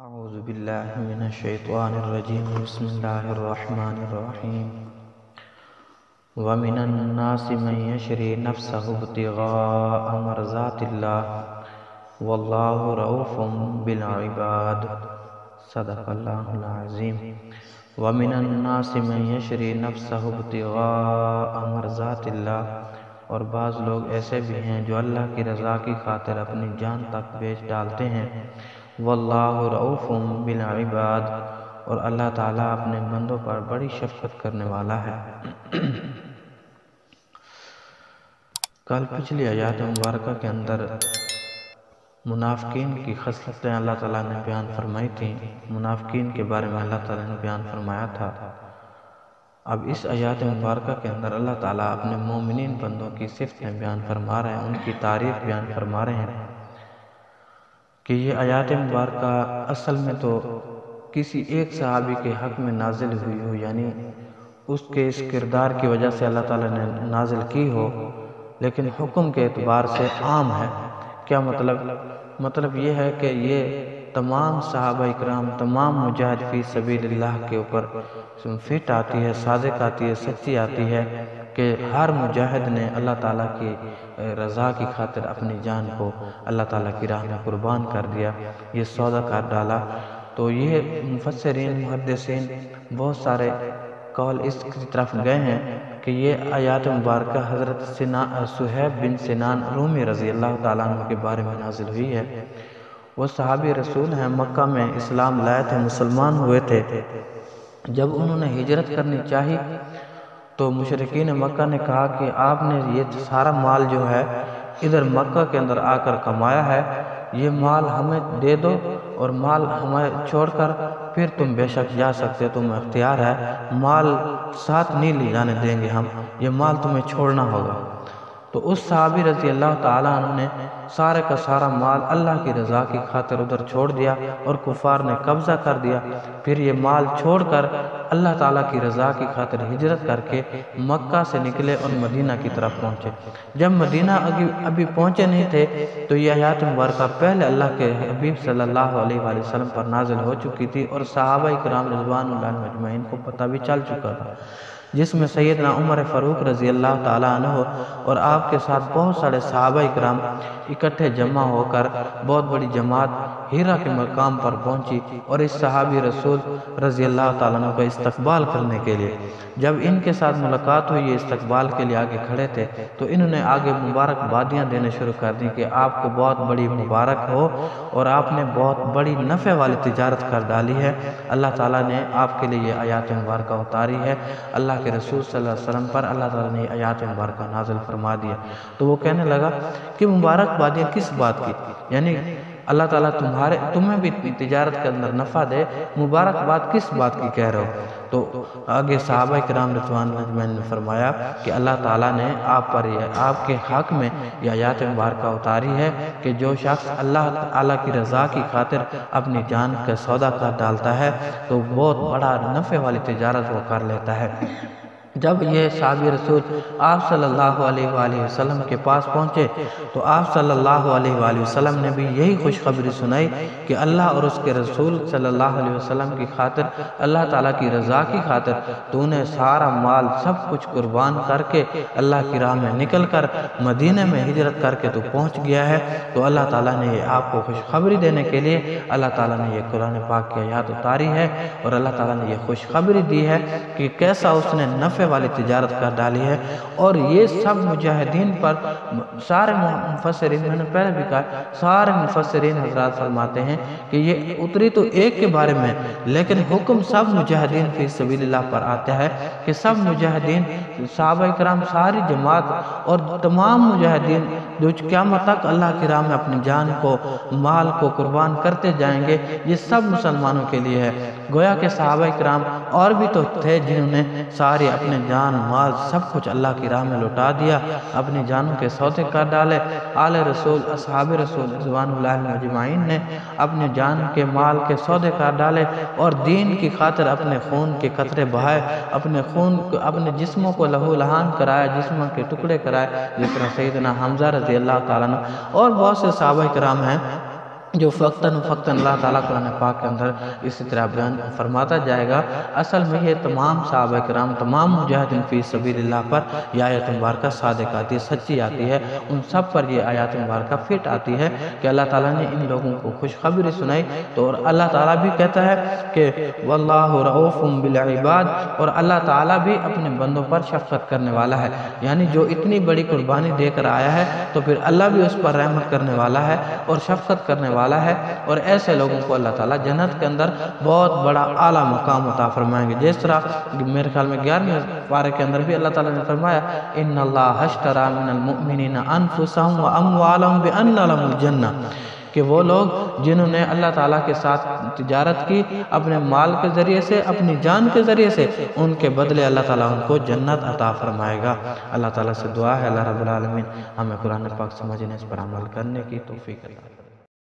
اعوذ باللہ من الشیطان الرجیم بسم اللہ الرحمن الرحیم ومن الناس من یشری نفسہ ابتغاء مرضات اللہ واللہ رؤوف بالعباد صدق اللہ العظیم ومن الناس من یشری نفسہ ابتغاء مرضات اللہ، اور بعض لوگ ایسے بھی ہیں جو اللہ کی رضا کی خاطر اپنی جان تک بیچ ڈالتے ہیں۔ واللہ رؤوف بالعباد، اور اللہ تعالیٰ اپنے بندوں پر بڑی شفقت کرنے والا ہے۔ کل پچھلی آیات مبارکہ کے اندر منافقین کی خصلتیں اللہ تعالیٰ نے بیان فرمائی تھیں، منافقین کے بارے میں اللہ تعالیٰ نے بیان فرمایا تھا۔ اب اس آیات مبارکہ کے اندر اللہ تعالیٰ اپنے مومنین بندوں کی صفتیں بیان فرما رہے ہیں، ان کی تعریف بیان فرما رہے ہیں کہ یہ آیات مبارکہ اصل میں تو کسی ایک صحابی کے حق میں نازل ہوئی ہو، یعنی اس کے اس کردار کی وجہ سے اللہ تعالیٰ نے نازل کی ہو، لیکن حکم کے اعتبار سے عام ہے۔ کیا مطلب یہ ہے کہ یہ تمام صحابہ اکرام، تمام مجاہد فی سبیل اللہ کے اوپر فٹ آتی ہے، صادق آتی ہے، سچی آتی ہے کہ ہر مجاہد نے اللہ تعالیٰ کی رضا کی خاطر اپنی جان کو اللہ تعالیٰ کی راہ میں قربان کر دیا، یہ سودا کر ڈالا۔ تو یہ مفسرین، محدثین بہت سارے قول اس کی طرف گئے ہیں کہ یہ آیات مبارکہ حضرت صہیب بن سنان رومی رضی اللہ تعالیٰ عنہ کے بارے میں نازل ہوئی ہے۔ وہ صحابی رسول ہیں، مکہ میں اسلام لائے تھے، مسلمان ہوئے تھے۔ جب انہوں نے ہجرت کرنی چاہی تو مشرکین مکہ نے کہا کہ آپ نے یہ سارا مال جو ہے ادھر مکہ کے اندر آ کر کمایا ہے، یہ مال ہمیں دے دو، اور مال ہمیں چھوڑ کر پھر تم بے شک جا سکتے، تمہیں اختیار ہے، مال ساتھ نہیں لے جانے دیں گے ہم، یہ مال تمہیں چھوڑنا ہوگا۔ تو اس صحابی رضی اللہ تعالیٰ عنہ نے سارے کا سارا مال اللہ کی رضا کی خاطر ادھر چھوڑ دیا، اور کفار نے قبضہ کر دیا۔ پھر یہ مال چھوڑ کر اللہ تعالیٰ کی رضا کی خاطر ہجرت کر کے مکہ سے نکلے اور مدینہ کی طرف پہنچے۔ جب مدینہ ابھی پہنچے نہیں تھے تو یہ آیات مبارکہ پہلے اللہ کے حبیب صلی اللہ علیہ وآلہ وسلم پر نازل ہو چکی تھی، اور صحابہ کرام رضوان اللہ علیہم اجمعین کو پتہ بھی چل چکا تھا، جس میں سیدنا عمر فاروق رضی اللہ تعالیٰ عنہ اور آپ کے ساتھ بہت سارے صحابہ اکرام اکٹھے جمع ہو کر بہت بڑی جماعت ہیرا کے مقام پر پہنچی، اور اس صحابی رسول رضی اللہ تعالیٰ عنہ کا استقبال کرنے کے لیے جب ان کے ساتھ ملاقات ہوئی، یہ استقبال کے لیے آگے کھڑے تھے، تو انہوں نے آگے مبارک بادیاں دینے شروع کر دی کہ آپ کو بہت بڑی مبارک ہو، اور آپ نے بہت بڑی نفع والی تجارت کر ڈالی ہے، اللہ تعالیٰ نے آپ کے لیے یہ آیات مبارکہ اتاری ہے، اللہ کے رسول صلی اللہ علیہ وسلم پر اللہ تعالیٰ نے آیات مبارکہ نازل فرما دیا۔ تو وہ کہنے لگا کہ مبارک بادیاں کس بات کی، یعنی اللہ تعالیٰ تمہیں بھی تجارت کے اندر نفع دے، مبارک بات کس بات کی کہہ رہے ہو؟ تو آگے صحابہ کرام رضوان اللہ اجمعین نے فرمایا کہ اللہ تعالیٰ نے آپ پر آپ کے حق میں یہ آیات مبارکہ اتاری ہے کہ جو شخص اللہ تعالیٰ کی رضا کی خاطر اپنی جان کا سودا کر ڈالتا ہے تو بہت بڑا نفع والی تجارت وہ کر لیتا ہے۔ جب یہ صحابی رسول آپ صلی اللہ علیہ وآلہ وسلم کے پاس پہنچے تو آپ صلی اللہ علیہ وآلہ وسلم نے بھی یہی خوشخبری سنائی کہ اللہ اور اس کے رسول صلی اللہ علیہ وسلم کی خاطر، اللہ تعالیٰ کی رضا کی خاطر تو نے سارا مال سب کچھ قربان کر کے اللہ کی راہ میں نکل کر مدینہ میں ہجرت کر کے تو پہنچ گیا ہے۔ تو اللہ تعالیٰ نے یہ آپ کو خوشخبری دینے کے لیے اللہ تعالیٰ نے یہ قرآن پاک کی آیات اتاری ہے، اور اللہ تعالیٰ نے یہ خوشخبری دی ہے کہ کیسا اس نے نفع والی تجارت کر ڈالی ہے۔ اور یہ سب مجاہدین پر سارے مفسرین، میں نے پہلے بھی کہا، سارے مفسرین حضرات فرماتے ہیں کہ یہ اتری تو ایک کے بارے میں، لیکن حکم سب مجاہدین فی سبیل اللہ پر آتا ہے کہ سب مجاہدین، صحابہ کرام، ساری جماعت اور تمام مجاہدین جو قیامت تک اللہ کی راہ میں اپنی جان کو، مال کو قربان کرتے جائیں گے، یہ سب مسلمانوں کے لیے ہے۔ گویا کہ صحابہ کرام اور بھی تو تھے جنہوں نے سارے اپنے جان، مال، سب کچھ اللہ کی راہ میں لوٹا دیا، اپنی جانوں کے سودے کر ڈالے۔ آل رسول، اصحاب رسول رضوان اللہ علیہم اجمعین نے اپنے جان کے، مال کے سودے کر ڈالے، اور دین کی خاطر اپنے خون کے قطرے بہائے، اپنے جسموں کو لہو لہان کرایا، جسموں کے ٹکڑے کرائے، جس طرح سیدنا حمزہ رضی اللہ تعالیٰ عنہ اور بہت سے صحابہ کرام ہیں جو وقتاً فقتاً اللہ تعالیٰ قرآن پاک کے اندر اسی طرح بیان فرماتا جائے گا۔ اصل میں یہ تمام صحابہ کرام، تمام مجاہدین فی سبیل اللہ پر یہ آیات مبارکہ صادق آتی ہے، سچی آتی ہے، ان سب پر یہ آیات مبارکہ فٹ آتی ہے کہ اللہ تعالیٰ نے ان لوگوں کو خوشخبری سنائی۔ تو اور اللہ تعالیٰ بھی کہتا ہے کہ واللہ رؤوف بالعباد، اور اللہ تعالیٰ بھی اپنے بندوں پر شفقت کرنے والا ہے، یعنی جو اتنی بڑی قربانی دے کر آیا ہے تو پھر اللہ بھی اس پر رحمت کرنے والا ہے اور شفقت کرنے والا ہے، اور ایسے لوگوں کو اللہ تعالیٰ جنت کے اندر بہت بڑا اعلیٰ مقام عطا فرمائیں گے۔ جس طرح میرے خیال میں 11ویں پارے کے اندر بھی اللہ تعالیٰ نے فرمایا ان اللہ اشتری من المؤمنین انفسهم واموالهم بان لهم الجنہ، کہ وہ لوگ جنہوں نے اللہ تعالیٰ کے ساتھ تجارت کی اپنے مال کے ذریعے سے، اپنی جان کے ذریعے سے، ان کے بدلے اللہ تعالیٰ ان کو جنت عطا فرمائے گا۔ اللہ تعالیٰ سے دعا ہے اللہ رب العالمین ہمیں قرآن پاک سمجھنے، اس پر عمل کرنے کی توفیق عطا فرمائے۔